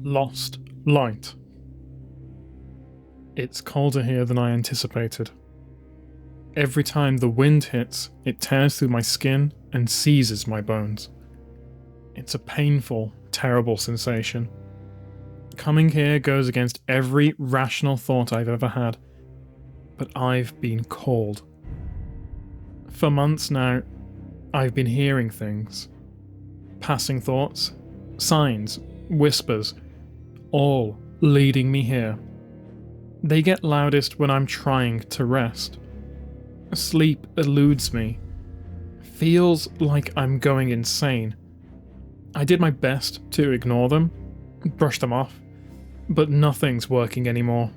Lost light. It's colder here than I anticipated. Every time the wind hits, it tears through my skin and seizes my bones. It's a painful, terrible sensation. Coming here goes against every rational thought I've ever had, but I've been called. For months now, I've been hearing things. Passing thoughts, signs, whispers, all leading me here. They get loudest when I'm trying to rest. Sleep eludes me. Feels like I'm going insane. I did my best to ignore them, brush them off, but nothing's working anymore.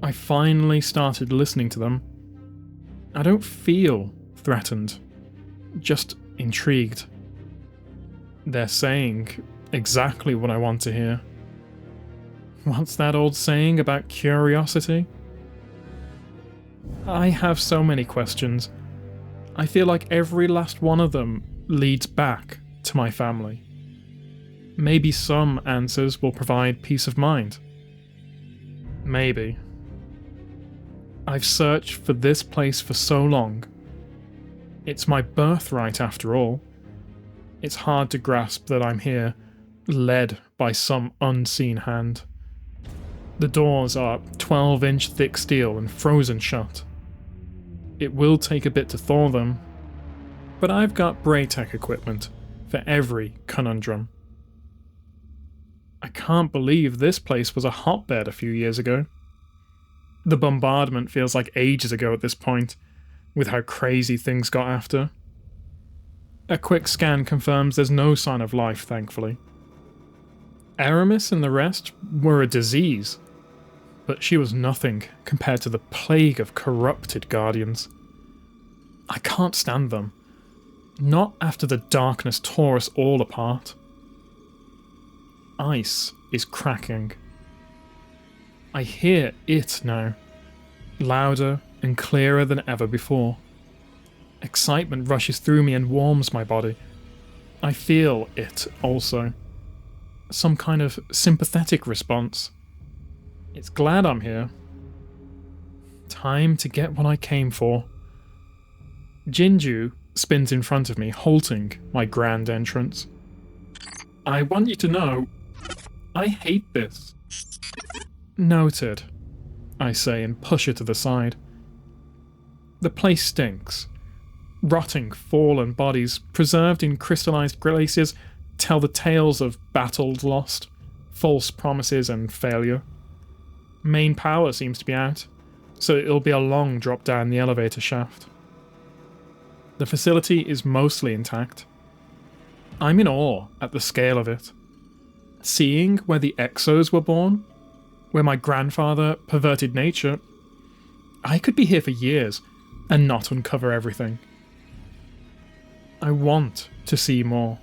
I finally started listening to them. I don't feel threatened, just intrigued. They're saying exactly what I want to hear. What's that old saying about curiosity? I have so many questions. I feel like every last one of them leads back to my family. Maybe some answers will provide peace of mind. Maybe. I've searched for this place for so long. It's my birthright after all. It's hard to grasp that I'm here, led by some unseen hand. The doors are 12-inch thick steel and frozen shut. It will take a bit to thaw them, but I've got Braytech equipment for every conundrum. I can't believe this place was a hotbed a few years ago. The bombardment feels like ages ago at this point, with how crazy things got after. A quick scan confirms there's no sign of life, thankfully. Aramis and the rest were a disease, but she was nothing compared to the plague of corrupted guardians. I can't stand them. Not after the darkness tore us all apart. Ice is cracking. I hear it now, louder and clearer than ever before. Excitement rushes through me and warms my body. I feel it also. Some kind of sympathetic response. It's glad I'm here. Time to get what I came for. Jinju spins in front of me, halting my grand entrance. I want you to know, I hate this. Noted, I say and push her to the side. The place stinks. Rotting, fallen bodies, preserved in crystallized glaciers, tell the tales of battles lost, false promises and failure. Main power seems to be out, so it'll be a long drop down the elevator shaft. The facility is mostly intact. I'm in awe at the scale of it. Seeing where the Exos were born, where my grandfather perverted nature, I could be here for years and not uncover everything. I want to see more.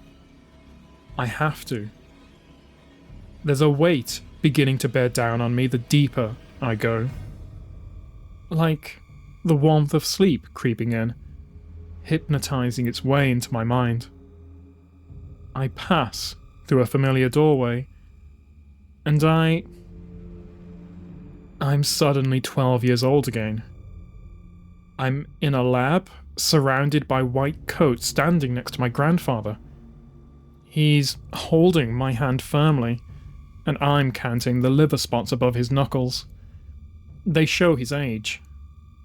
I have to. There's a weight beginning to bear down on me the deeper I go. Like the warmth of sleep creeping in, hypnotizing its way into my mind. I pass through a familiar doorway, and I'm suddenly 12 years old again. I'm in a lab, surrounded by white coats, standing next to my grandfather. He's holding my hand firmly, and I'm counting the liver spots above his knuckles. They show his age,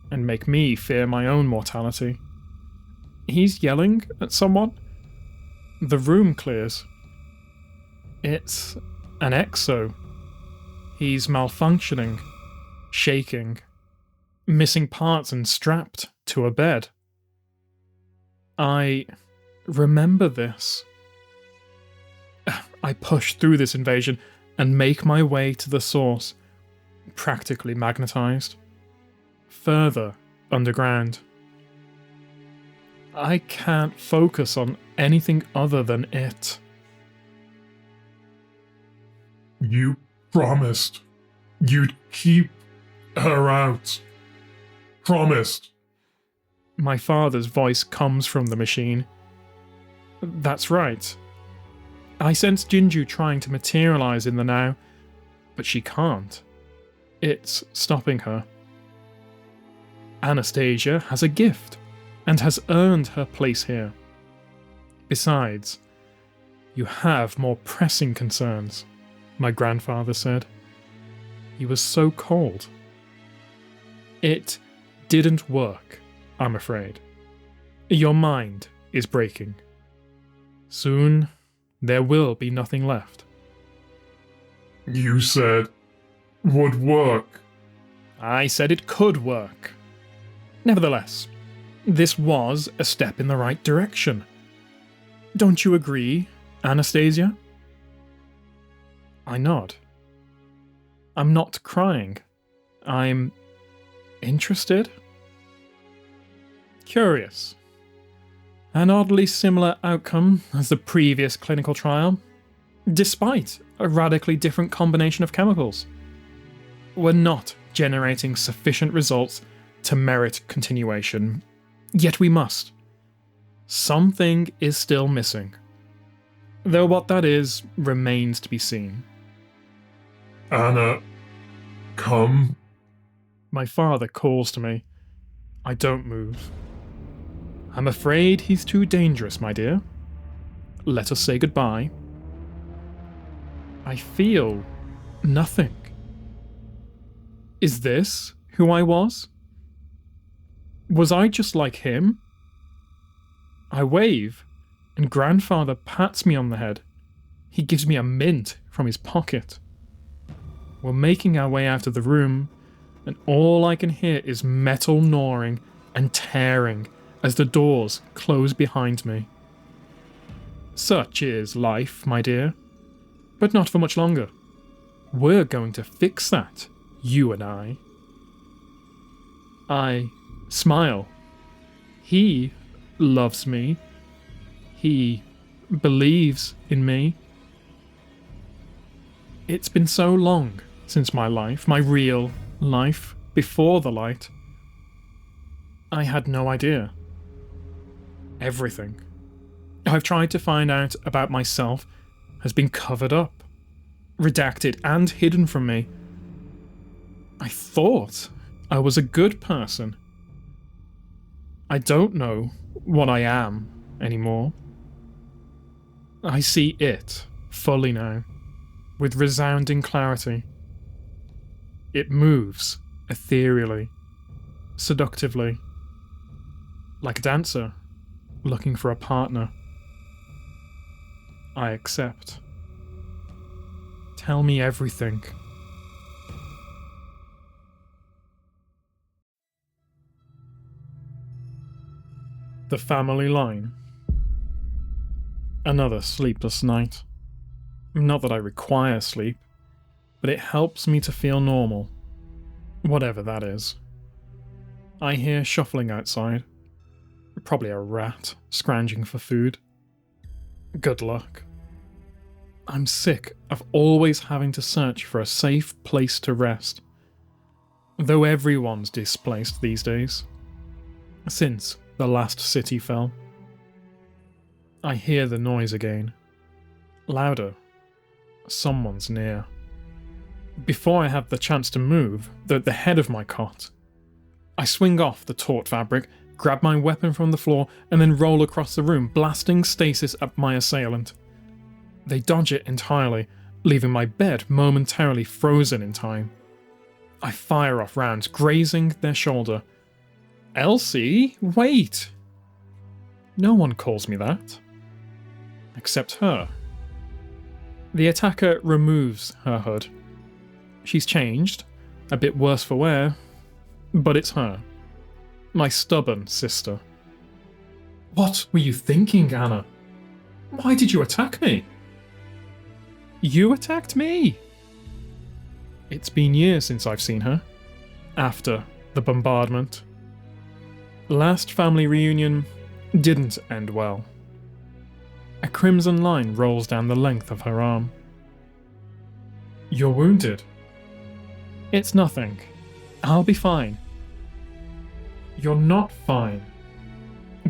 and make me fear my own mortality. He's yelling at someone. The room clears. It's an Exo. He's malfunctioning, shaking, missing parts and strapped to a bed. I remember this. I push through this invasion and make my way to the source, practically magnetized. Further underground. I can't focus on anything other than it. You promised you'd keep her out. Promised. My father's voice comes from the machine. That's right. I sense Jinju trying to materialize in the now, but she can't. It's stopping her. Anastasia has a gift, and has earned her place here. Besides, you have more pressing concerns, my grandfather said. He was so cold. It didn't work, I'm afraid. Your mind is breaking. Soon, there will be nothing left. You said would work. I said it could work. Nevertheless, this was a step in the right direction. Don't you agree, Anastasia? I nod. I'm not crying. I'm interested? Curious. An oddly similar outcome as the previous clinical trial, despite a radically different combination of chemicals. We're not generating sufficient results to merit continuation, yet we must. Something is still missing, though what that is remains to be seen. Anna, come. My father calls to me. I don't move. I'm afraid he's too dangerous, my dear. Let us say goodbye. I feel nothing. Is this who I was? Was I just like him? I wave, and grandfather pats me on the head. He gives me a mint from his pocket. We're making our way out of the room, and all I can hear is metal gnawing and tearing as the doors close behind me. Such is life, my dear, but not for much longer. We're going to fix that, you and I. I smile. He loves me. He believes in me. It's been so long since my life, my real life, before the light. I had no idea. Everything I've tried to find out about myself has been covered up, redacted, and hidden from me. I thought I was a good person. I don't know what I am anymore. I see it fully now, with resounding clarity. It moves ethereally, seductively, like a dancer looking for a partner. I accept. Tell me everything. The family line. Another sleepless night. Not that I require sleep, but it helps me to feel normal, whatever that is. I hear shuffling outside. Probably a rat scrounging for food. Good luck. I'm sick of always having to search for a safe place to rest. Though everyone's displaced these days, since the last city fell. I hear the noise again. Louder. Someone's near. Before I have the chance to move, they're at the head of my cot. I swing off the taut fabric, grab my weapon from the floor, and then roll across the room, blasting stasis at my assailant. They dodge it entirely, leaving my bed momentarily frozen in time. I fire off rounds, grazing their shoulder. Elsie, wait! No one calls me that. Except her. The attacker removes her hood. She's changed, a bit worse for wear, but it's her. My stubborn sister. What were you thinking, Anna? Why did you attack me? You attacked me? It's been years since I've seen her. After the bombardment. Last family reunion didn't end well. A crimson line rolls down the length of her arm. You're wounded. It's nothing. I'll be fine. You're not fine.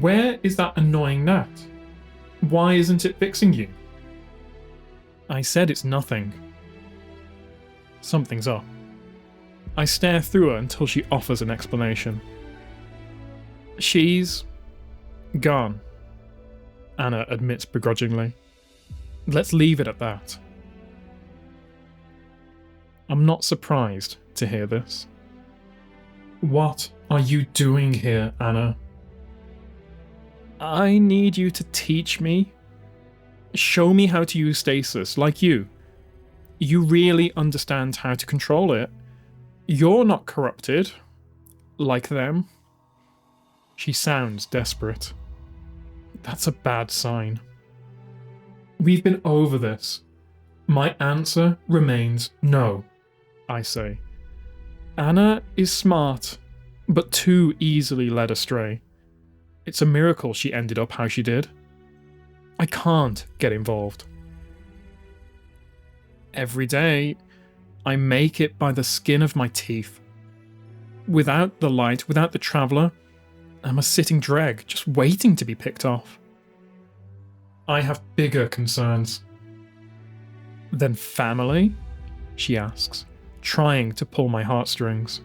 Where is that annoying gnat? Why isn't it fixing you? I said it's nothing. Something's up. I stare through her until she offers an explanation. She's gone, Anna admits begrudgingly. Let's leave it at that. I'm not surprised to hear this. What are you doing here, Anna? I need you to teach me. Show me how to use stasis, like you. You really understand how to control it. You're not corrupted, like them. She sounds desperate. That's a bad sign. We've been over this. My answer remains no, I say. Anna is smart, but too easily led astray. It's a miracle she ended up how she did. I can't get involved. Every day, I make it by the skin of my teeth. Without the light, without the Traveller, I'm a sitting dreg, just waiting to be picked off. I have bigger concerns. Than family? She asks, trying to pull my heartstrings.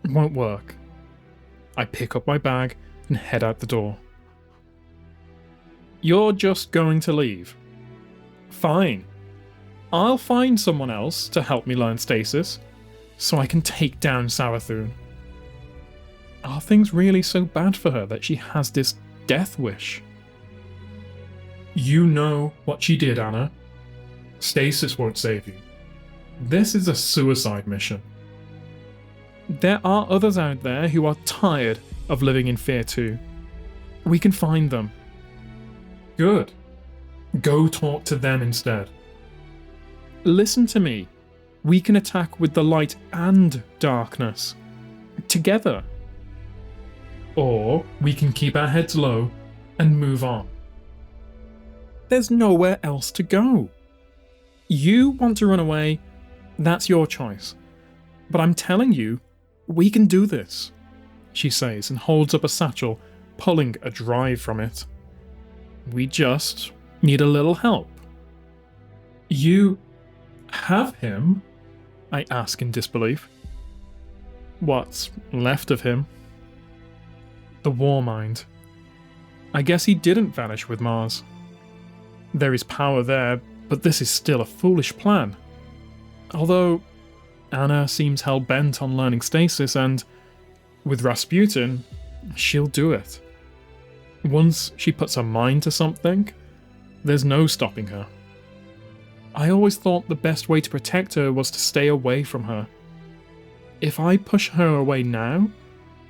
It won't work. I pick up my bag and head out the door. You're just going to leave? Fine. I'll find someone else to help me learn stasis, so I can take down Sarathun. Are things really so bad for her that she has this death wish? You know what she did, Anna. Stasis won't save you. This is a suicide mission. There are others out there who are tired of living in fear too. We can find them. Good. Go talk to them instead. Listen to me. We can attack with the light and darkness. Together. Or we can keep our heads low and move on. There's nowhere else to go. You want to run away, that's your choice. But I'm telling you, we can do this, she says and holds up a satchel, pulling a drive from it. We just need a little help. You have him? I ask in disbelief. What's left of him? The War Mind. I guess he didn't vanish with Mars. There is power there, but this is still a foolish plan. Although Anna seems hell-bent on learning stasis and, with Rasputin, she'll do it. Once she puts her mind to something, there's no stopping her. I always thought the best way to protect her was to stay away from her. If I push her away now,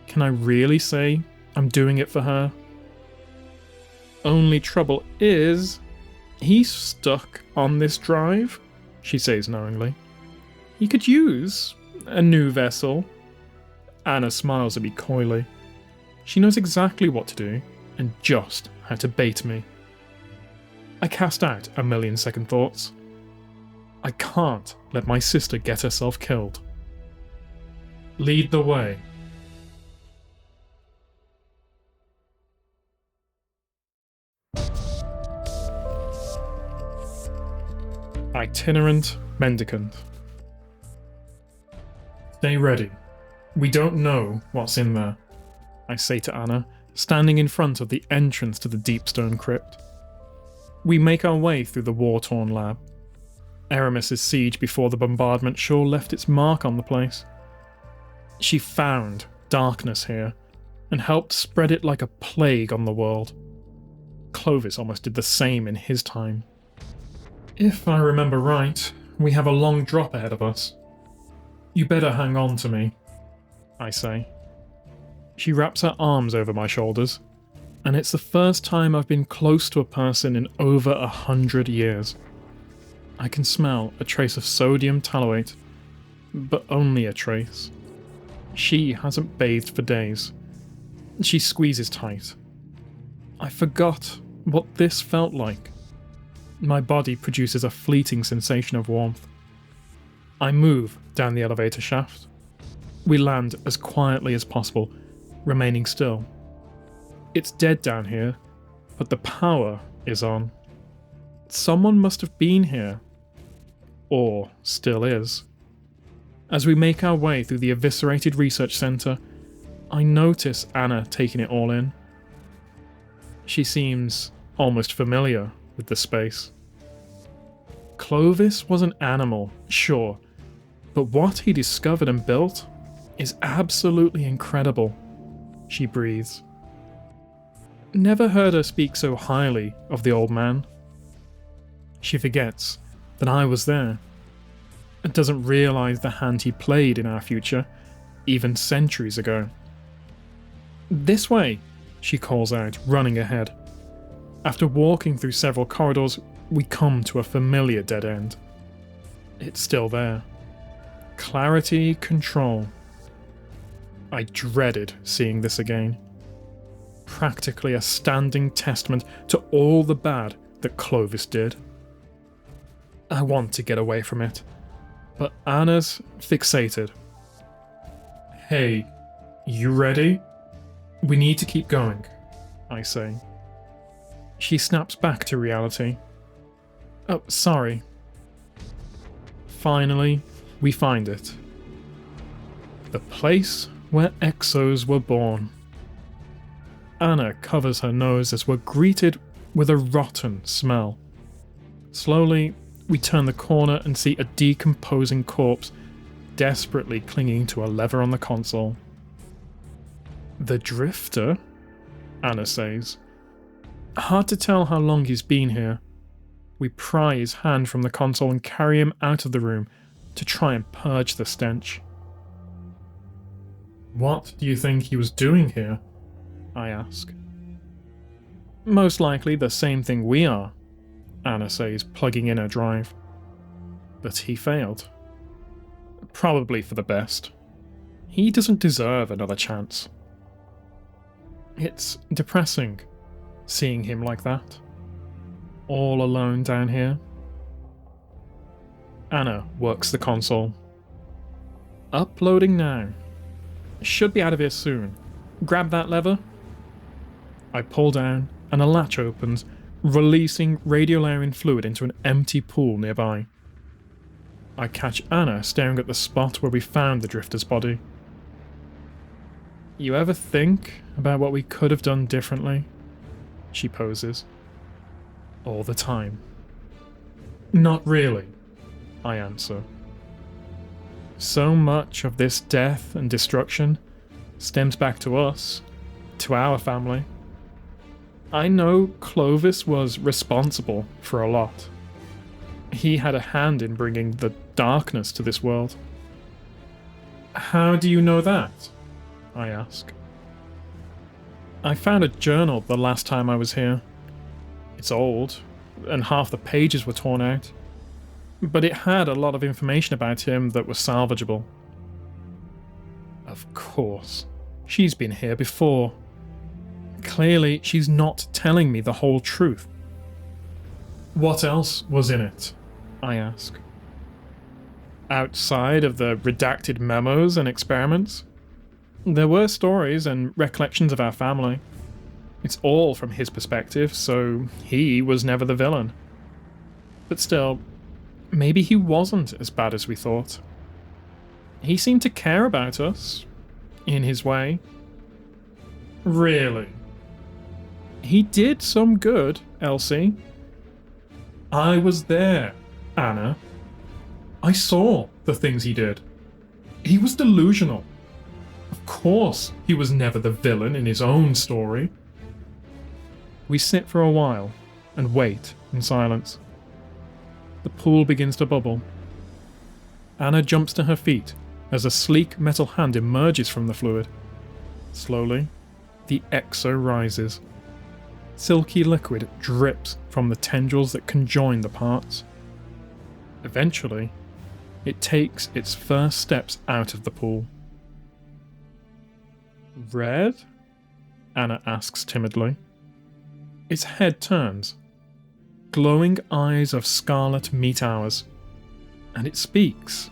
can I really say I'm doing it for her? Only trouble is, he's stuck on this drive, she says knowingly. He could use a new vessel. Anna smiles at me coyly. She knows exactly what to do, and just how to bait me. I cast out a million second thoughts. I can't let my sister get herself killed. Lead the way. Itinerant Mendicant. Stay ready. We don't know what's in there, I say to Anna, standing in front of the entrance to the deep stone crypt. We make our way through the war-torn lab. Aramis's siege before the bombardment sure left its mark on the place. She found darkness here, and helped spread it like a plague on the world. Clovis almost did the same in his time. If I remember right, we have a long drop ahead of us. You better hang on to me, I say. She wraps her arms over my shoulders, and it's the first time I've been close to a person in over 100 years. I can smell a trace of sodium tallowate, but only a trace. She hasn't bathed for days. She squeezes tight. I forgot what this felt like. My body produces a fleeting sensation of warmth. I move down the elevator shaft. We land as quietly as possible, remaining still. It's dead down here, but the power is on. Someone must have been here. Or still is. As we make our way through the eviscerated research centre, I notice Anna taking it all in. She seems almost familiar with the space. Clovis was an animal, sure, but what he discovered and built is absolutely incredible, she breathes. Never heard her speak so highly of the old man. She forgets that I was there, and doesn't realise the hand he played in our future, even centuries ago. "This way," she calls out, running ahead. After walking through several corridors, we come to a familiar dead end. It's still there. Clarity control. I dreaded seeing this again. Practically a standing testament to all the bad that Clovis did. I want to get away from it, but Anna's fixated. "Hey, you ready? We need to keep going," I say. She snaps back to reality. "Oh, sorry." Finally, we find it. The place where exos were born. Anna covers her nose as we're greeted with a rotten smell. Slowly, we turn the corner and see a decomposing corpse desperately clinging to a lever on the console. "The Drifter?" Anna says. Hard to tell how long he's been here. We pry his hand from the console and carry him out of the room to try and purge the stench. "What do you think he was doing here?" I ask. "Most likely the same thing we are," Anna says, plugging in her drive. "But he failed. Probably for the best. He doesn't deserve another chance." It's depressing, seeing him like that. All alone down here. Anna works the console. "Uploading now. Should be out of here soon. Grab that lever." I pull down, and a latch opens, releasing radiolarian fluid into an empty pool nearby. I catch Anna staring at the spot where we found the Drifter's body. "You ever think about what we could have done differently?" She poses. "All the time." "Not really," I answer. So much of this death and destruction stems back to us, to our family. I know Clovis was responsible for a lot. He had a hand in bringing the darkness to this world. "How do you know that?" I ask. "I found a journal the last time I was here. It's old, and half the pages were torn out. But it had a lot of information about him that was salvageable." Of course. She's been here before. Clearly, she's not telling me the whole truth. "What else was in it?" I ask. "Outside of the redacted memos and experiments, there were stories and recollections of our family. It's all from his perspective, so he was never the villain. But still, maybe he wasn't as bad as we thought. He seemed to care about us, in his way." "Really?" "He did some good, Elsie." "I was there, Anna. I saw the things he did. He was delusional. Of course, he was never the villain in his own story." We sit for a while and wait in silence. The pool begins to bubble. Anna jumps to her feet as a sleek metal hand emerges from the fluid. Slowly, the exo rises. Silky liquid drips from the tendrils that conjoin the parts. Eventually, it takes its first steps out of the pool. "Red?" Anna asks timidly. Its head turns. Glowing eyes of scarlet meet ours, and it speaks.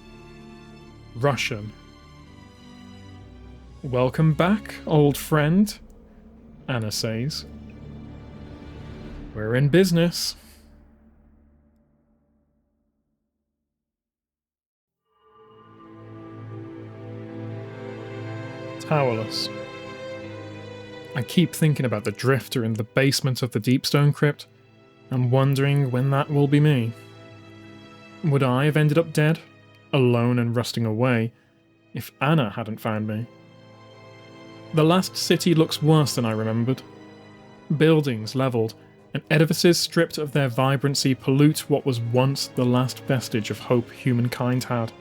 Russian. "Welcome back, old friend," Anna says. "We're in business." Towerless. I keep thinking about the drifter in the basement of the Deepstone Crypt, and wondering when that will be me. Would I have ended up dead, alone and rusting away, if Anna hadn't found me? The last city looks worse than I remembered. Buildings levelled, and edifices stripped of their vibrancy pollute what was once the last vestige of hope humankind had.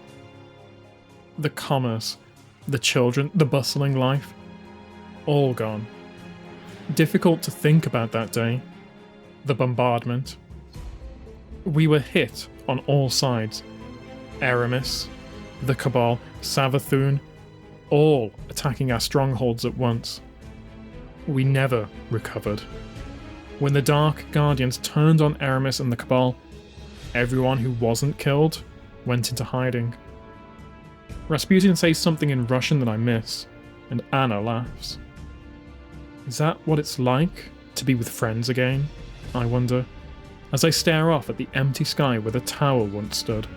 The commerce, the children, the bustling life, all gone. Difficult to think about that day. The bombardment. We were hit on all sides. Aramis, the Cabal, Savathûn, all attacking our strongholds at once. We never recovered. When the Dark Guardians turned on Aramis and the Cabal, everyone who wasn't killed went into hiding. Rasputin says something in Russian that I miss, and Anna laughs. Is that what it's like to be with friends again? I wonder, as I stare off at the empty sky where the tower once stood.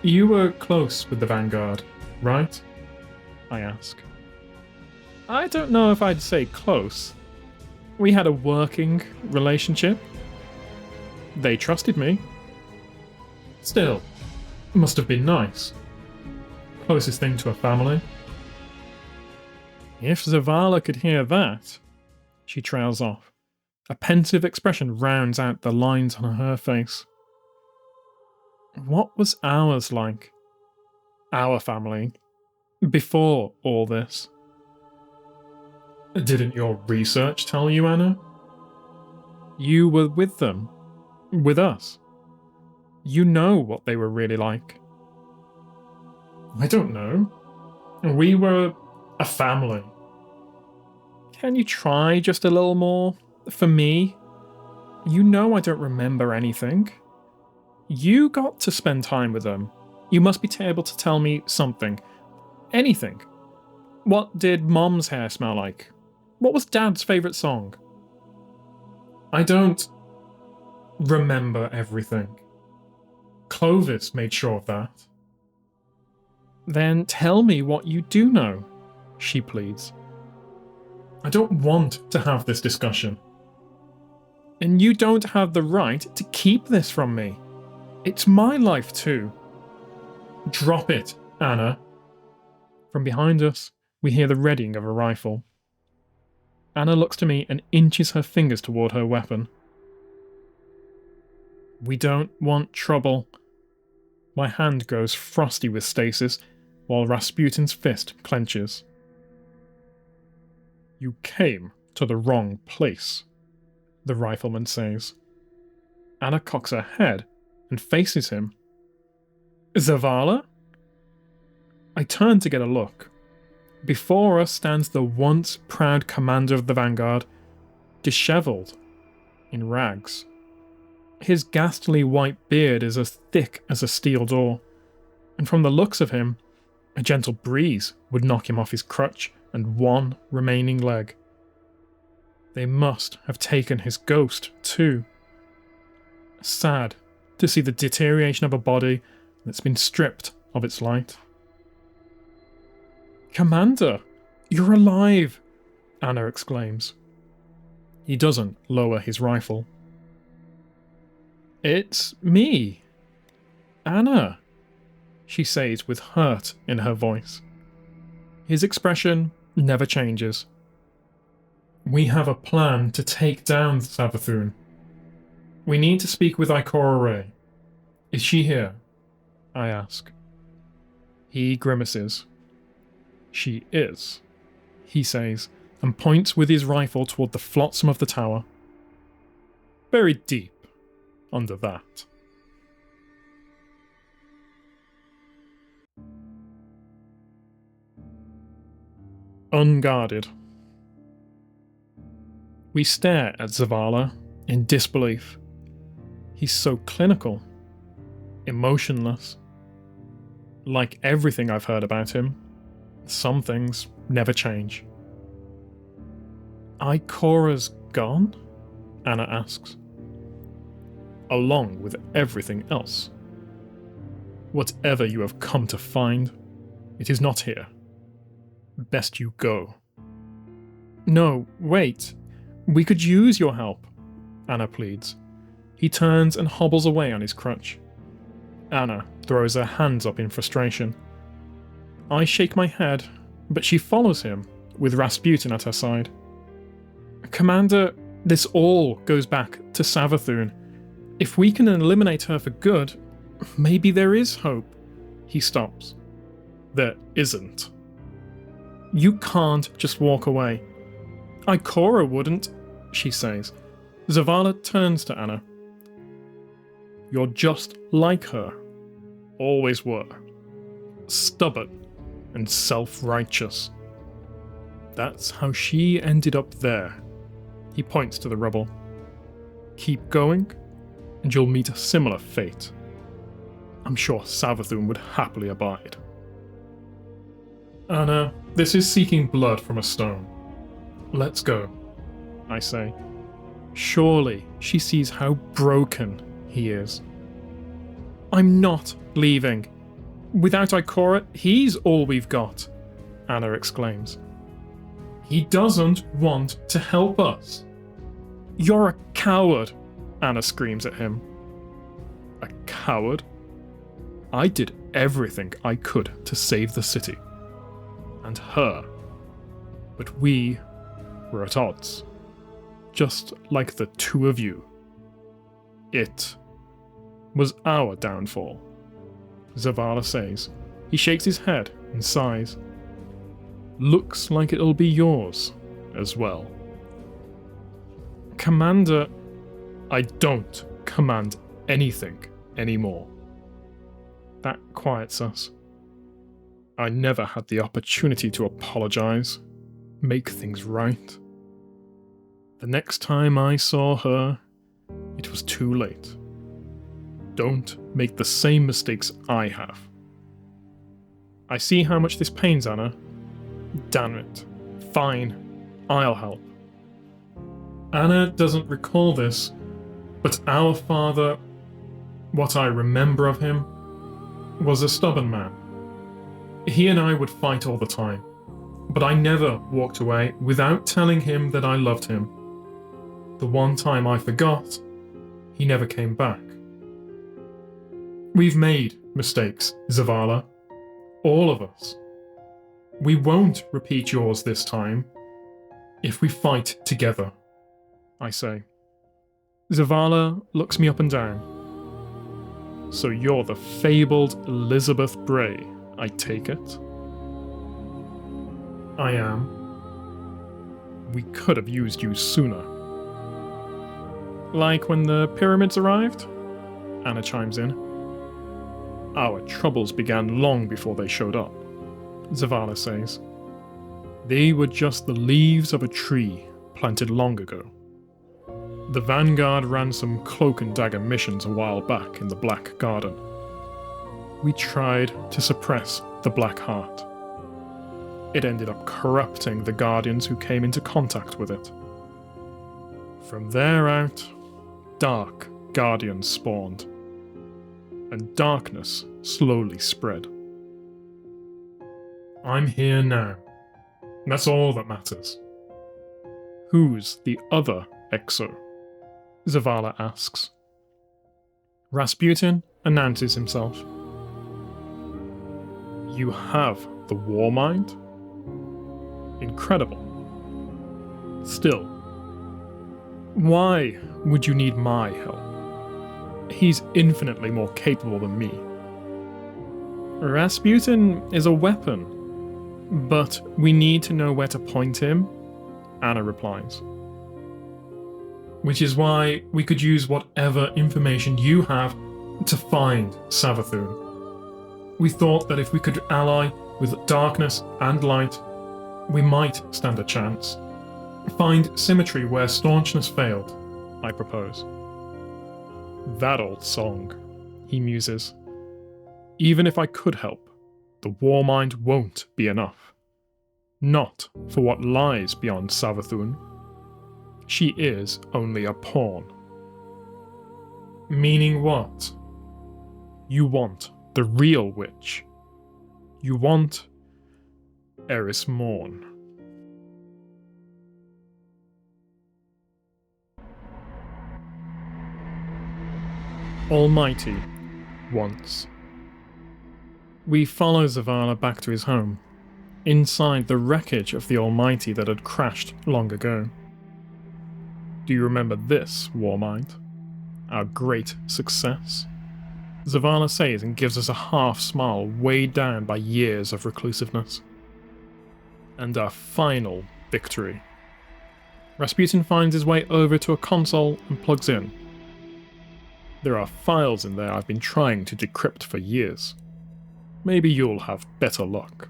You were close with the Vanguard, right? I ask. I don't know if I'd say close. We had a working relationship. They trusted me. Still, must have been nice. Closest thing to a family. If Zavala could hear that, she trails off. A pensive expression rounds out the lines on her face. What was ours like? Our family. Before all this. Didn't your research tell you, Anna? You were with them. With us. You know what they were really like. I don't know. We were a family. Can you try just a little more? For me? You know I don't remember anything. You got to spend time with them. You must be able to tell me something. Anything. What did Mom's hair smell like? What was Dad's favourite song? I don't remember everything. Clovis made sure of that. Then tell me what you do know, she pleads. I don't want to have this discussion. And you don't have the right to keep this from me. It's my life too. Drop it, Anna. From behind us, we hear the readying of a rifle. Anna looks to me and inches her fingers toward her weapon. We don't want trouble. My hand grows frosty with stasis, while Rasputin's fist clenches. You came to the wrong place, the rifleman says. Anna cocks her head and faces him. Zavala? I turn to get a look. Before us stands the once proud commander of the Vanguard, dishevelled, in rags. His ghastly white beard is as thick as a steel door, and from the looks of him, a gentle breeze would knock him off his crutch and one remaining leg. They must have taken his ghost, too. Sad to see the deterioration of a body that's been stripped of its light. Commander, you're alive! Anna exclaims. He doesn't lower his rifle. It's me. Anna, she says with hurt in her voice. His expression never changes. We have a plan to take down Savathûn. We need to speak with Ikora Rey. Is she here? I ask. He grimaces. She is, he says, and points with his rifle toward the flotsam of the tower. Buried deep under that. Unguarded. We stare at Zavala in disbelief. He's so clinical, emotionless. Like everything I've heard about him, some things never change. Ikora's gone? Anna asks. Along with everything else. Whatever you have come to find, it is not here. best you go. No, wait. We could use your help, Anna pleads. He turns and hobbles away on his crutch. Anna throws her hands up in frustration. I shake my head, but she follows him, with Rasputin at her side. Commander, this all goes back to Savathun. If we can eliminate her for good, maybe there is hope. He stops. There isn't. You can't just walk away. Ikora wouldn't, she says. Zavala turns to Anna. You're just like her. Always were. Stubborn and self-righteous. That's how she ended up there. He points to the rubble. Keep going, and you'll meet a similar fate. I'm sure Savathun would happily abide. Anna, this is seeking blood from a stone. Let's go, I say. Surely she sees how broken he is. I'm not leaving. Without Ikora, he's all we've got, Anna exclaims. He doesn't want to help us. You're a coward, Anna screams at him. A coward? I did everything I could to save the city. And her. But we were at odds. Just like the two of you. It was our downfall, Zavala says. He shakes his head and sighs. Looks like it'll be yours as well. Commander, I don't command anything anymore. That quiets us. I never had the opportunity to apologize, make things right. The next time I saw her, it was too late. Don't make the same mistakes I have. I see how much this pains Anna. Damn it. Fine, I'll help. Anna doesn't recall this, but our father, what I remember of him, was a stubborn man. He and I would fight all the time, but I never walked away without telling him that I loved him. The one time I forgot, he never came back. We've made mistakes, Zavala. All of us. We won't repeat yours this time, if we fight together, I say. Zavala looks me up and down. So you're the fabled Elizabeth Bray, I take it? I am. We could have used you sooner. Like when the pyramids arrived? Anna chimes in. Our troubles began long before they showed up, Zavala says. They were just the leaves of a tree planted long ago. The Vanguard ran some cloak and dagger missions a while back in the Black Garden. We tried to suppress the Black Heart. It ended up corrupting the Guardians who came into contact with it. From there out, dark Guardians spawned, and darkness slowly spread. I'm here now. That's all that matters. Who's the other Exo? Zavala asks. Rasputin announces himself. You have the War Mind? Incredible. Still, why would you need my help? He's infinitely more capable than me. Rasputin is a weapon, but we need to know where to point him, Anna replies. Which is why we could use whatever information you have to find Savathun. We thought that if we could ally with darkness and light, we might stand a chance. Find symmetry where staunchness failed, I propose. That old song, he muses. Even if I could help, the War Mind won't be enough. Not for what lies beyond Savathun. She is only a pawn. Meaning what? You want the real witch. You want Eris Morn. Almighty, once. We follow Zavala back to his home, inside the wreckage of the Almighty that had crashed long ago. Do you remember this, Warmind? Our great success? Zavala says and gives us a half smile weighed down by years of reclusiveness. And our final victory. Rasputin finds his way over to a console and plugs in. There are files in there I've been trying to decrypt for years. Maybe you'll have better luck.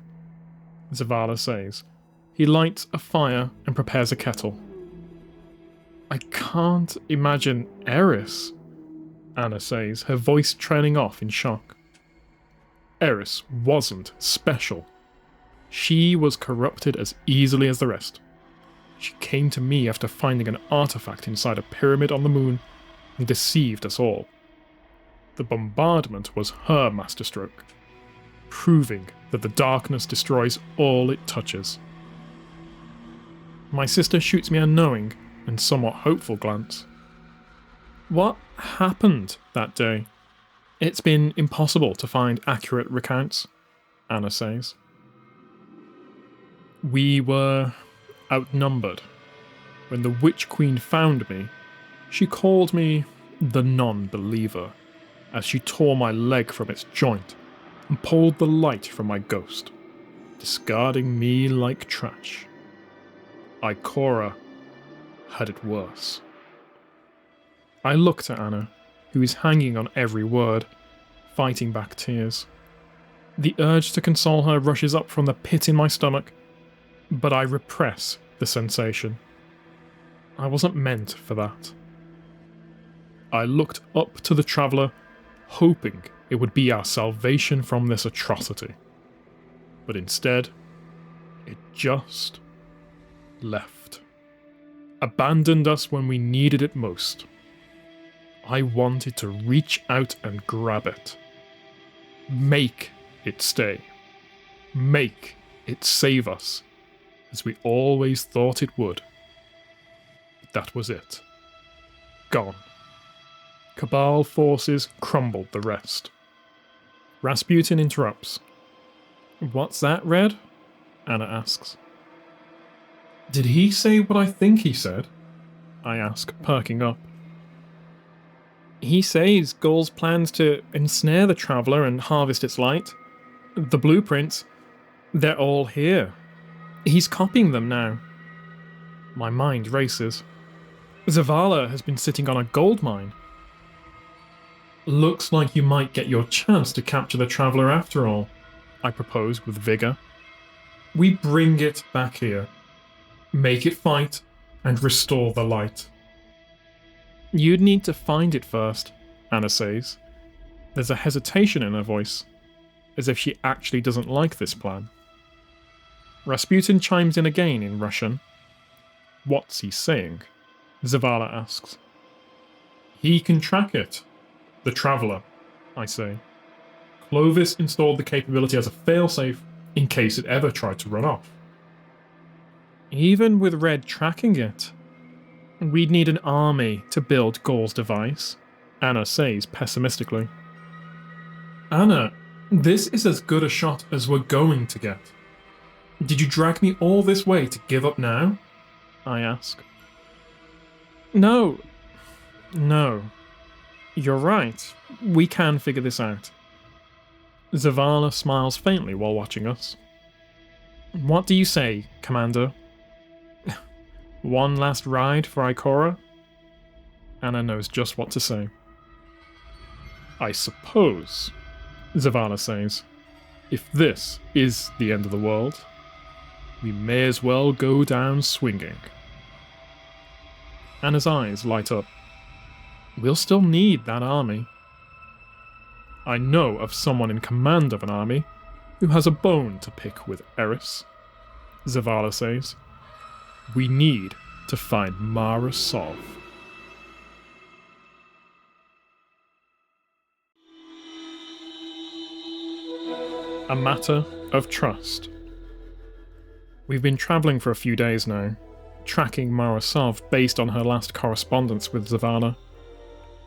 Zavala says. He lights a fire and prepares a kettle. I can't imagine Eris, Anna says, her voice trailing off in shock. Eris wasn't special. She was corrupted as easily as the rest. She came to me after finding an artifact inside a pyramid on the moon and deceived us all. The bombardment was her masterstroke, proving that the darkness destroys all it touches. My sister shoots me a knowing and somewhat hopeful glance. What happened that day? It's been impossible to find accurate recounts, Anna says. We were outnumbered. When the Witch Queen found me, she called me the non-believer, as she tore my leg from its joint and pulled the light from my ghost, discarding me like trash. Ikora had it worse. I looked at Anna, who is hanging on every word, fighting back tears. The urge to console her rushes up from the pit in my stomach, but I repress the sensation. I wasn't meant for that. I looked up to the Traveller, hoping it would be our salvation from this atrocity. But instead, it just left. Abandoned us when we needed it most. I wanted to reach out and grab it. Make it stay. Make it save us, as we always thought it would. But that was it. Gone. Cabal forces crumbled the rest. Rasputin interrupts. What's that, Red? Anna asks. Did he say what I think he said? I ask, perking up. He says Gaul's plans to ensnare the Traveller and harvest its light. The blueprints, they're all here. He's copying them now. My mind races. Zavala has been sitting on a gold mine. Looks like you might get your chance to capture the Traveller after all, I propose with vigour. We bring it back here. Make it fight and restore the light. You'd need to find it first, Anna says. There's a hesitation in her voice, as if she actually doesn't like this plan. Rasputin chimes in again in Russian. What's he saying? Zavala asks. He can track it. The Traveller, I say. Clovis installed the capability as a failsafe in case it ever tried to run off. Even with Red tracking it, we'd need an army to build Gaul's device, Anna says pessimistically. Anna, this is as good a shot as we're going to get. Did you drag me all this way to give up now? I ask. No. You're right. We can figure this out. Zavala smiles faintly while watching us. What do you say, Commander? One last ride for Ikora? Anna knows just what to say. I suppose, Zavala says, if this is the end of the world, we may as well go down swinging. Anna's eyes light up. We'll still need that army. I know of someone in command of an army who has a bone to pick with Eris, Zavala says. We need to find Mara Sov. A matter of trust. We've been travelling for a few days now, tracking Mara Sov based on her last correspondence with Zavala.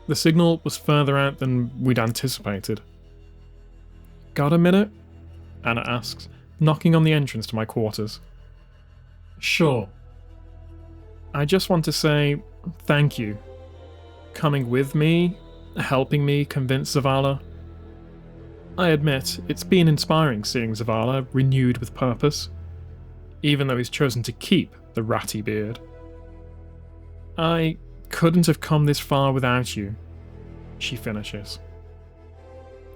The signal was further out than we'd anticipated. Got a minute? Anna asks, knocking on the entrance to my quarters. Sure. I just want to say thank you. Coming with me, helping me convince Zavala. I admit, it's been inspiring seeing Zavala renewed with purpose, even though he's chosen to keep the ratty beard. I couldn't have come this far without you, she finishes.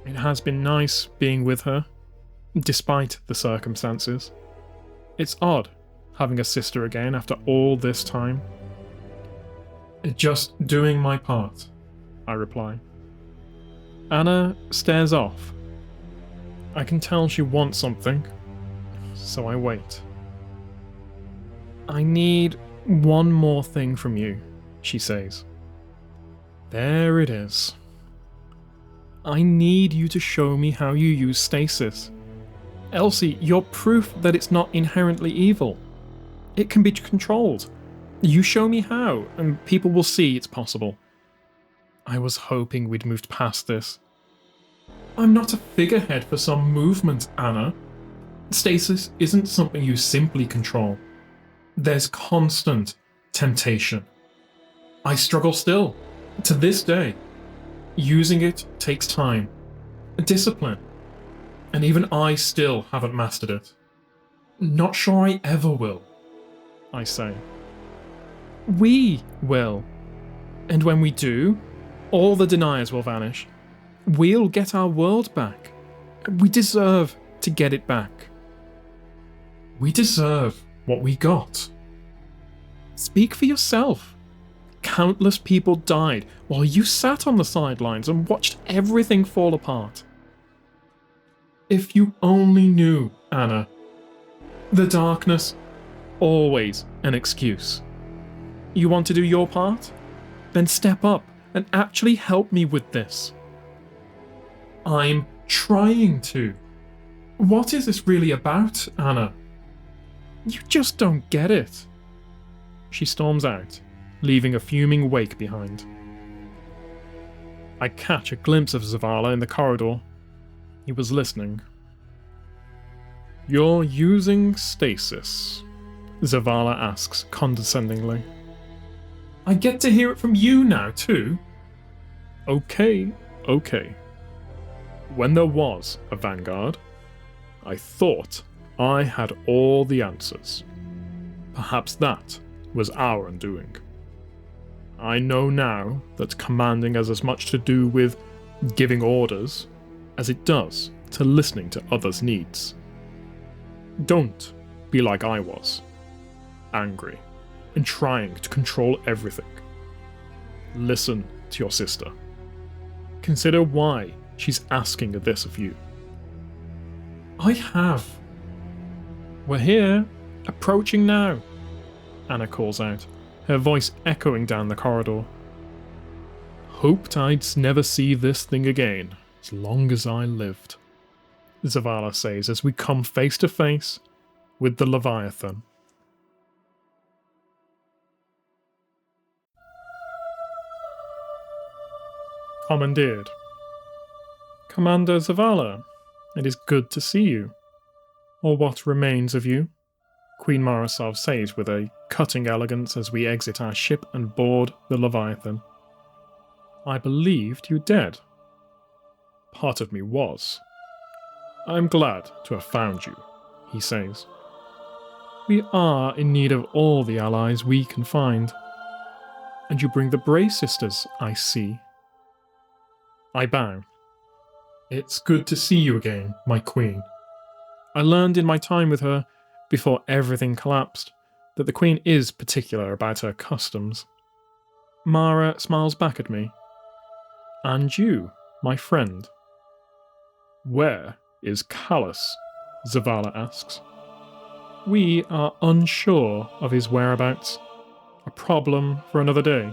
It has been nice being with her, despite the circumstances. It's odd having a sister again after all this time. Just doing my part, I reply. Anna stares off. I can tell she wants something, so I wait. I need one more thing from you, she says. There it is. I need you to show me how you use stasis. Elsie, you're proof that it's not inherently evil. It can be controlled. You show me how, and people will see it's possible. I was hoping we'd moved past this. I'm not a figurehead for some movement, Anna. Stasis isn't something you simply control. There's constant temptation. I struggle still, to this day. Using it takes time, discipline, and even I still haven't mastered it. Not sure I ever will, I say. We will. And when we do, all the deniers will vanish. We'll get our world back. We deserve to get it back. We deserve what we got. Speak for yourself. Countless people died while you sat on the sidelines and watched everything fall apart. If you only knew, Anna. The darkness, always an excuse. You want to do your part? Then step up and actually help me with this. I'm trying to. What is this really about, Anna? You just don't get it. She storms out, leaving a fuming wake behind. I catch a glimpse of Zavala in the corridor. He was listening. You're using stasis, Zavala asks condescendingly. I get to hear it from you now, too. Okay. When there was a Vanguard, I thought I had all the answers. Perhaps that was our undoing. I know now that commanding has as much to do with giving orders as it does to listening to others' needs. Don't be like I was, angry and trying to control everything. Listen to your sister. Consider why she's asking this of you. I have. We're here, approaching now, Anna calls out, her voice echoing down the corridor. Hoped I'd never see this thing again, as long as I lived, Zavala says as we come face to face with the Leviathan. Commandeered. Commander Zavala, it is good to see you. Or what remains of you, Queen Marasov says with a cutting elegance as we exit our ship and board the Leviathan. I believed you dead. Part of me was. I'm glad to have found you, he says. We are in need of all the allies we can find. And you bring the Bray sisters, I see. I bow. It's good to see you again, my queen. I learned in my time with her, before everything collapsed, that the queen is particular about her customs. Mara smiles back at me. And you, my friend. Where is Callus? Zavala asks. We are unsure of his whereabouts. A problem for another day.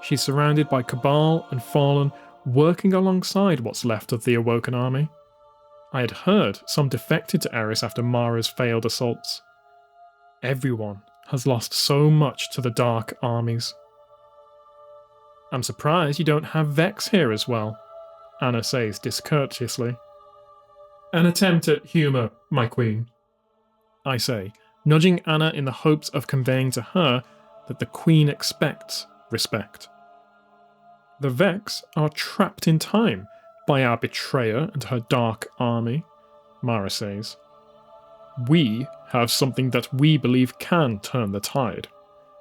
She's surrounded by Cabal and Fallen, working alongside what's left of the Awoken army. I had heard some defected to Eris after Mara's failed assaults. Everyone has lost so much to the Dark Armies. I'm surprised you don't have Vex here as well, Anna says discourteously. An attempt at humour, my queen, I say, nudging Anna in the hopes of conveying to her that the queen expects respect. The Vex are trapped in time by our betrayer and her dark army, Mara says. We have something that we believe can turn the tide,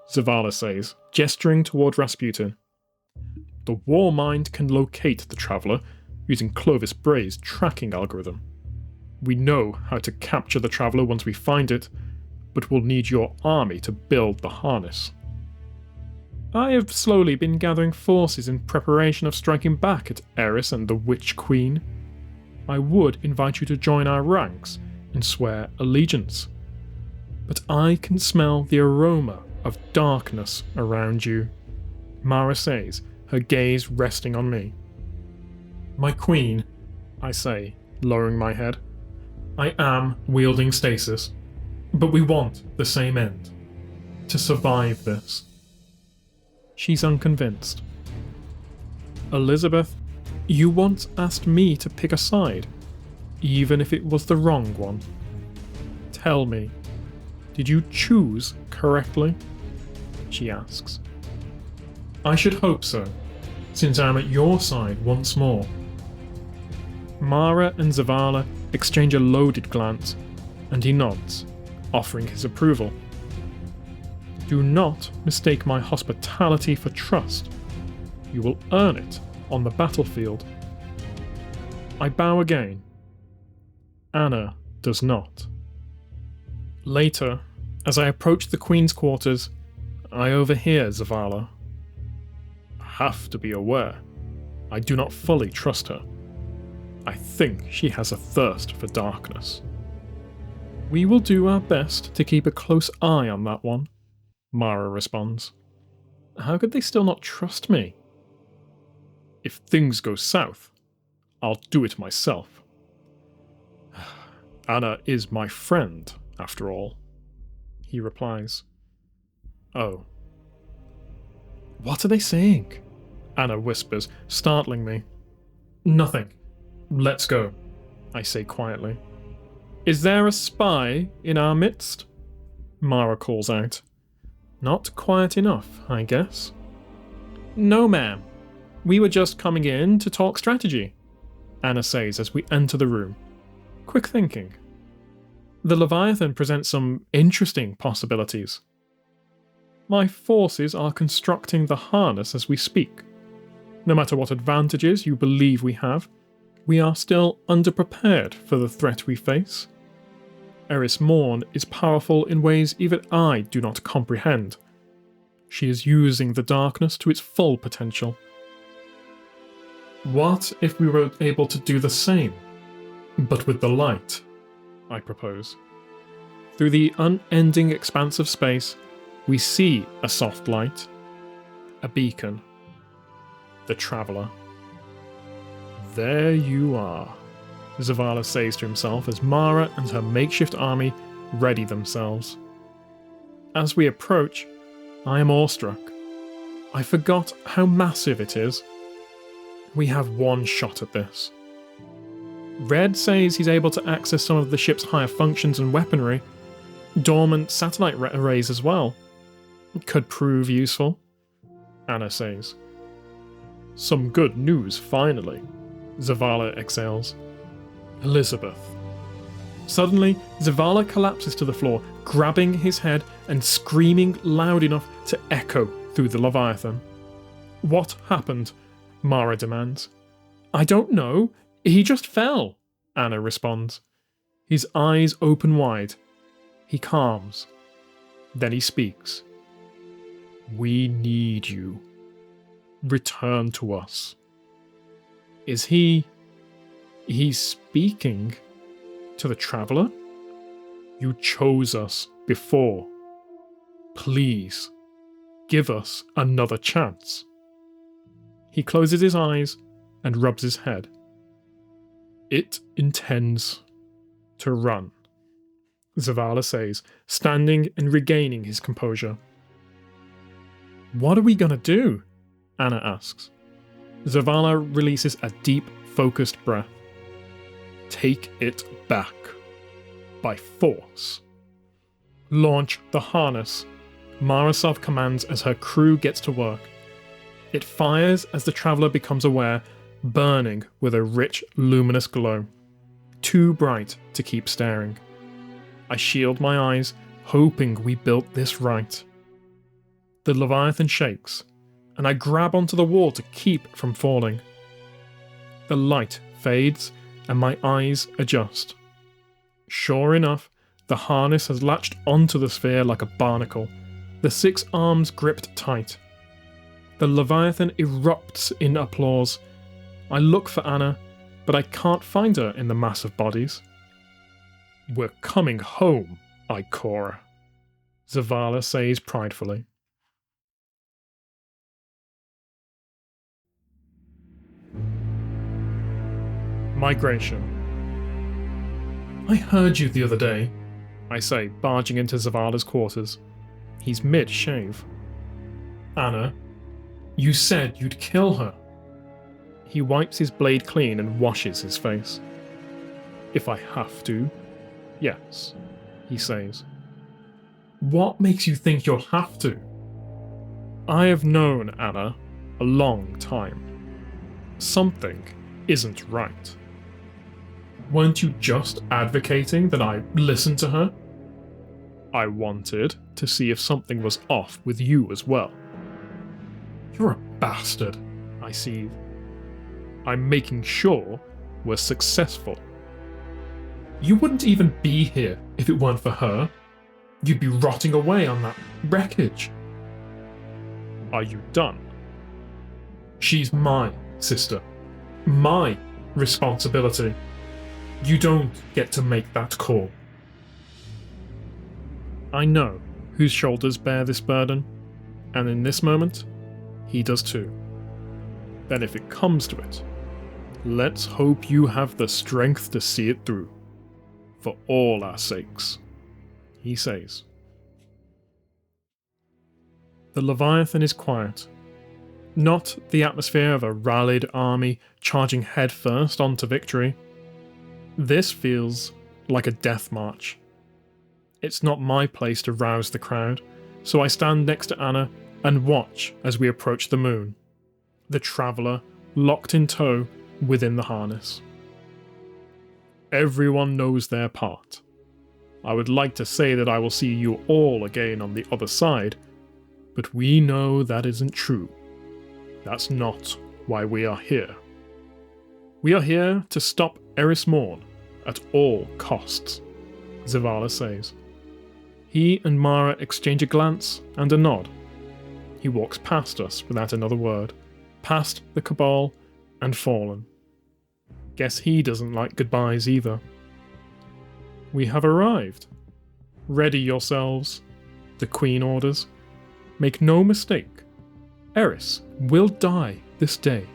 Zavala says, gesturing toward Rasputin. The War Mind can locate the Traveller using Clovis Bray's tracking algorithm. We know how to capture the Traveller once we find it, but we'll need your army to build the harness. I have slowly been gathering forces in preparation of striking back at Eris and the Witch Queen. I would invite you to join our ranks and swear allegiance, but I can smell the aroma of darkness around you, Mara says, her gaze resting on me. My queen, I say, lowering my head. I am wielding stasis, but we want the same end. To survive this. She's unconvinced. Elizabeth, you once asked me to pick a side, even if it was the wrong one. Tell me, did you choose correctly? She asks. I should hope so, since I'm at your side once more. Mara and Zavala exchange a loaded glance, and he nods, offering his approval. Do not mistake my hospitality for trust. You will earn it on the battlefield. I bow again. Anna does not. Later, as I approach the Queen's quarters, I overhear Zavala. I have to be aware. I do not fully trust her. I think she has a thirst for darkness. We will do our best to keep a close eye on that one, Mara responds. How could they still not trust me? If things go south, I'll do it myself. Anna is my friend, after all, he replies. Oh. What are they saying? Anna whispers, startling me. Nothing. Let's go, I say quietly. Is there a spy in our midst? Mara calls out. Not quiet enough, I guess. No, ma'am. We were just coming in to talk strategy, Anna says as we enter the room. Quick thinking. The Leviathan presents some interesting possibilities. My forces are constructing the harness as we speak. No matter what advantages you believe we have, we are still underprepared for the threat we face. Eris Morn is powerful in ways even I do not comprehend. She is using the darkness to its full potential. What if we were able to do the same, but with the light? I propose. Through the unending expanse of space, we see a soft light, a beacon, the Traveller. There you are, Zavala says to himself as Mara and her makeshift army ready themselves. As we approach, I am awestruck. I forgot how massive it is. We have one shot at this. Red says he's able to access some of the ship's higher functions and weaponry, dormant satellite arrays as well. Could prove useful, Anna says. Some good news, finally, Zavala exhales. Elizabeth. Suddenly, Zavala collapses to the floor, grabbing his head and screaming loud enough to echo through the Leviathan. What happened? Mara demands. I don't know. He just fell, Anna responds. His eyes open wide. He calms. Then he speaks. We need you. Return to us. Is he... He's speaking to the Traveller? You chose us before. Please, give us another chance. He closes his eyes and rubs his head. It intends to run. Zavala says, standing and regaining his composure. What are we gonna do? Anna asks. Zavala releases a deep, focused breath. Take it back. By force. Launch the harness. Marasov commands as her crew gets to work. It fires as the traveller becomes aware, burning with a rich, luminous glow. Too bright to keep staring. I shield my eyes, hoping we built this right. The Leviathan shakes, and I grab onto the wall to keep from falling. The light fades, and my eyes adjust. Sure enough, the harness has latched onto the sphere like a barnacle, the 6 arms gripped tight. The Leviathan erupts in applause. I look for Anna, but I can't find her in the mass of bodies. We're coming home, Ikora, Zavala says pridefully. Migration. I heard you the other day, I say, barging into Zavala's quarters. He's mid-shave. Anna, you said you'd kill her. He wipes his blade clean and washes his face. If I have to, yes, he says. What makes you think you'll have to? I have known Anna a long time. Something isn't right. Weren't you just advocating that I listen to her? I wanted to see if something was off with you as well. You're a bastard, I seethe. I'm making sure we're successful. You wouldn't even be here if it weren't for her. You'd be rotting away on that wreckage. Are you done? She's my sister. My responsibility. You don't get to make that call. I know whose shoulders bear this burden, and in this moment, he does too. Then if it comes to it, let's hope you have the strength to see it through. For all our sakes, he says. The Leviathan is quiet. Not the atmosphere of a rallied army charging headfirst onto victory. This feels like a death march. It's not my place to rouse the crowd, so I stand next to Anna and watch as we approach the moon, the traveller locked in tow within the harness. Everyone knows their part. I would like to say that I will see you all again on the other side, but we know that isn't true. That's not why we are here. We are here to stop Eris Morn at all costs, Zavala says. He and Mara exchange a glance and a nod. He walks past us without another word, past the Cabal and Fallen. Guess he doesn't like goodbyes either. We have arrived. Ready yourselves, the Queen orders. Make no mistake, Eris will die this day.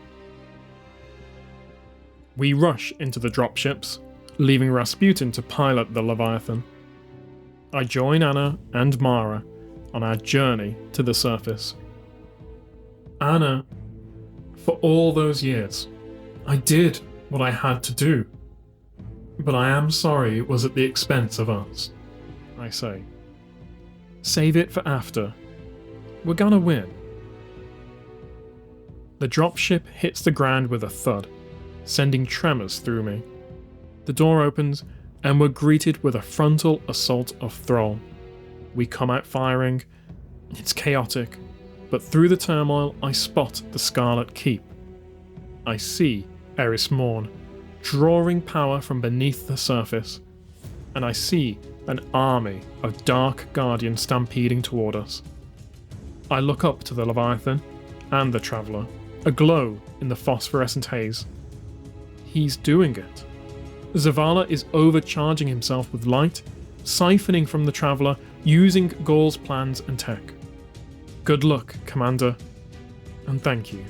We rush into the dropships, leaving Rasputin to pilot the Leviathan. I join Anna and Mara on our journey to the surface. Anna, for all those years, I did what I had to do. But I am sorry it was at the expense of us, I say. Save it for after. We're gonna win. The dropship hits the ground with a thud, sending tremors through me. The door opens, and we're greeted with a frontal assault of Thrall. We come out firing. It's chaotic, but through the turmoil I spot the Scarlet Keep. I see Eris Morn, drawing power from beneath the surface, and I see an army of Dark Guardians stampeding toward us. I look up to the Leviathan and the Traveller, aglow in the phosphorescent haze. He's doing it. Zavala is overcharging himself with light, siphoning from the Traveller, using Gaul's plans and tech. Good luck, Commander, and thank you.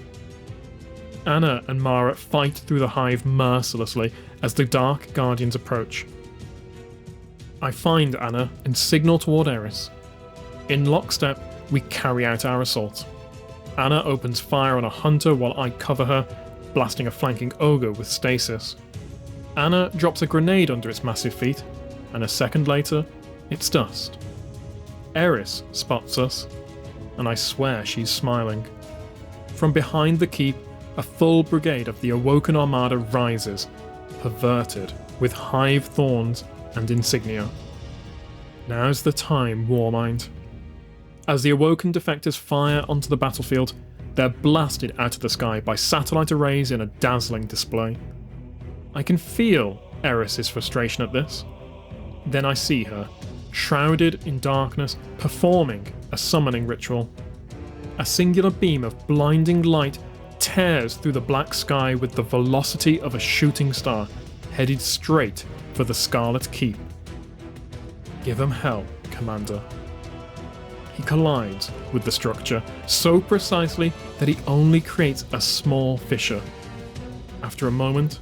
Anna and Mara fight through the hive mercilessly as the Dark Guardians approach. I find Anna and signal toward Eris. In lockstep, we carry out our assault. Anna opens fire on a hunter while I cover her, blasting a flanking ogre with stasis. Anna drops a grenade under its massive feet, and a second later, it's dust. Eris spots us, and I swear she's smiling. From behind the keep, a full brigade of the Awoken Armada rises, perverted, with hive thorns and insignia. Now's the time, Warmind. As the Awoken defectors fire onto the battlefield, they're blasted out of the sky by satellite arrays in a dazzling display. I can feel Eris's frustration at this. Then I see her, shrouded in darkness, performing a summoning ritual. A singular beam of blinding light tears through the black sky with the velocity of a shooting star, headed straight for the Scarlet Keep. Give him hell, Commander. He collides with the structure so precisely that he only creates a small fissure. After a moment,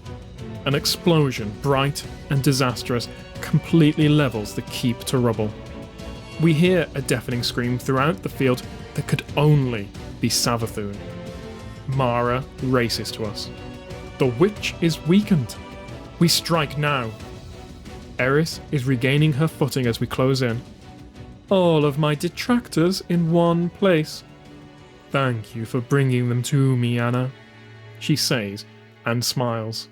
an explosion, bright and disastrous, completely levels the keep to rubble. We hear a deafening scream throughout the field that could only be Savathun. Mara races to us. The witch is weakened. We strike now. Eris is regaining her footing as we close in. All of my detractors in one place. Thank you for bringing them to me, Anna, she says and smiles.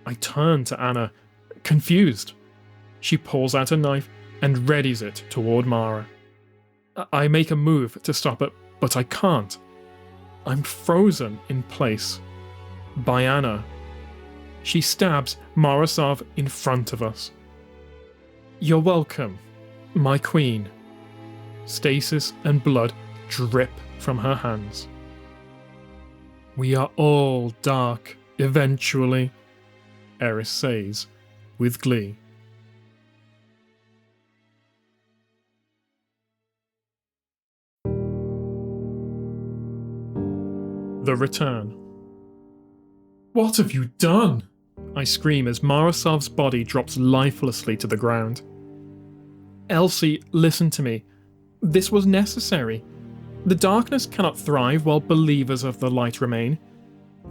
I turn to Anna, confused. She pulls out a knife and readies it toward Mara. I make a move to stop it, but I can't. I'm frozen in place by Anna. She stabs Marasov in front of us. You're welcome, my queen. Stasis and blood drip from her hands. We are all dark, eventually, Eris says, with glee. The Return. What have you done? I scream as Marasov's body drops lifelessly to the ground. Elsie, listen to me. This was necessary. The darkness cannot thrive while believers of the light remain.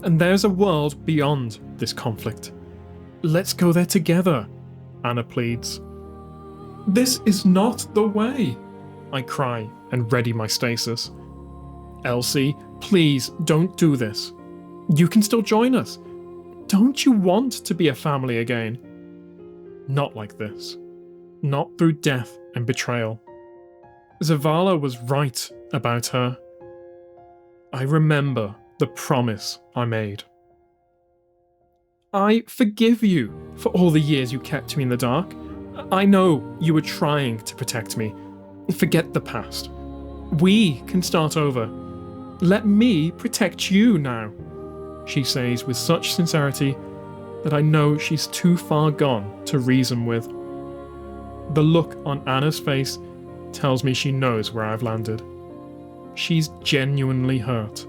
And there's a world beyond this conflict. Let's go there together, Anna pleads. This is not the way, I cry and ready my stasis. Elsie, please don't do this. You can still join us. Don't you want to be a family again? Not like this. Not through death and betrayal. Zavala was right about her. I remember the promise I made. I forgive you for all the years you kept me in the dark. I know you were trying to protect me. Forget the past. We can start over. Let me protect you now, she says with such sincerity that I know she's too far gone to reason with. The look on Anna's face tells me she knows where I've landed. She's genuinely hurt,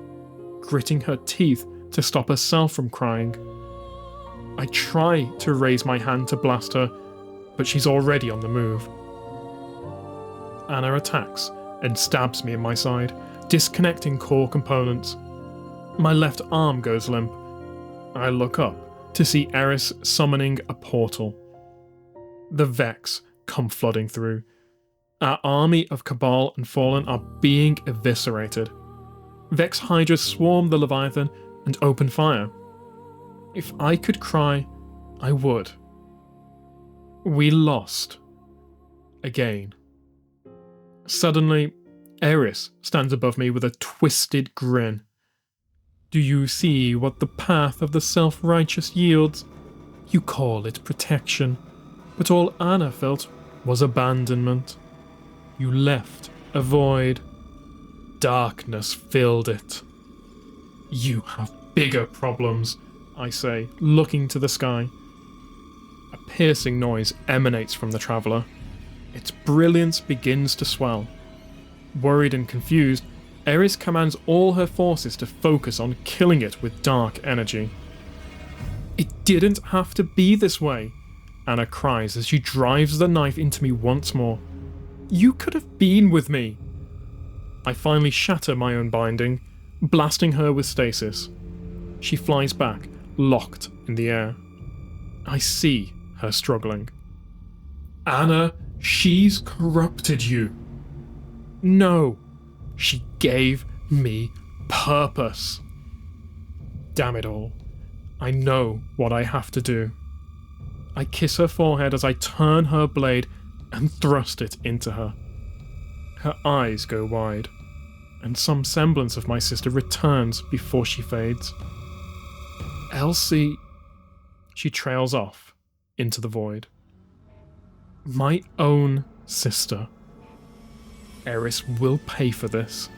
gritting her teeth to stop herself from crying. I try to raise my hand to blast her, but she's already on the move. Anna attacks and stabs me in my side, disconnecting core components. My left arm goes limp. I look up to see Eris summoning a portal. The Vex come flooding through. Our army of Cabal and Fallen are being eviscerated. Vex Hydras swarm the Leviathan and open fire. If I could cry, I would. We lost. Again. Suddenly, Eris stands above me with a twisted grin. Do you see what the path of the self-righteous yields? You call it protection, but all Anna felt was abandonment. You left a void. Darkness filled it. You have bigger problems, I say, looking to the sky. A piercing noise emanates from the traveller. Its brilliance begins to swell. Worried and confused, Eris commands all her forces to focus on killing it with dark energy. It didn't have to be this way. Anna cries as she drives the knife into me once more. You could have been with me. I finally shatter my own binding, blasting her with stasis. She flies back, locked in the air. I see her struggling. Anna, she's corrupted you. No, she gave me purpose. Damn it all. I know what I have to do. I kiss her forehead as I turn her blade and thrust it into her. Her eyes go wide, and some semblance of my sister returns before she fades. Elsie... She trails off into the void. My own sister. Eris will pay for this.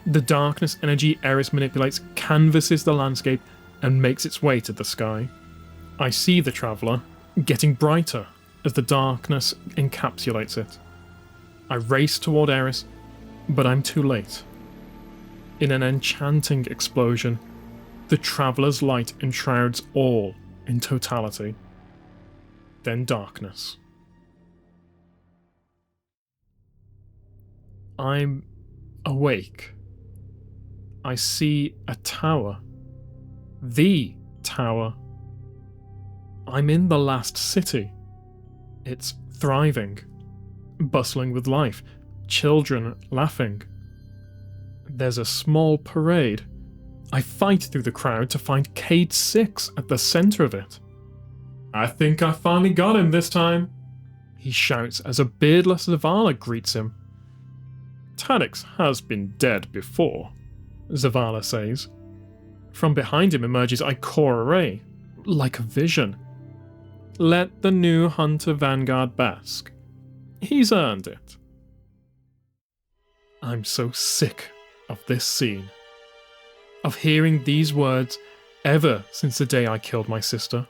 The darkness energy Eris manipulates canvases the landscape and makes its way to the sky. I see the traveller getting brighter as the darkness encapsulates it. I race toward Eris, but I'm too late. In an enchanting explosion, the traveller's light enshrouds all in totality. Then darkness. I'm awake. I see a tower. The tower. I'm in the last city. It's thriving, bustling with life, children laughing. There's a small parade. I fight through the crowd to find Cade 6 at the center of it. I think I finally got him this time, he shouts as a beardless Zavala greets him. Tadix has been dead before, Zavala says. From behind him emerges Ikora Ray, like a vision. Let the new Hunter Vanguard bask. He's earned it. I'm so sick of this scene. Of hearing these words ever since the day I killed my sister.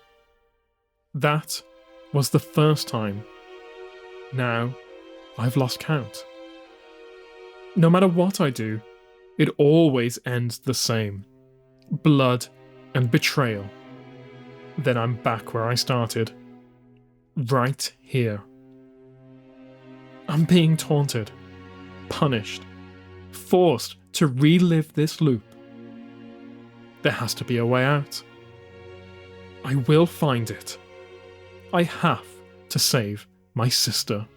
That was the first time. Now, I've lost count. No matter what I do, it always ends the same. Blood and betrayal. Then I'm back where I started. Right here. I'm being taunted, punished, forced to relive this loop. There has to be a way out. I will find it. I have to save my sister.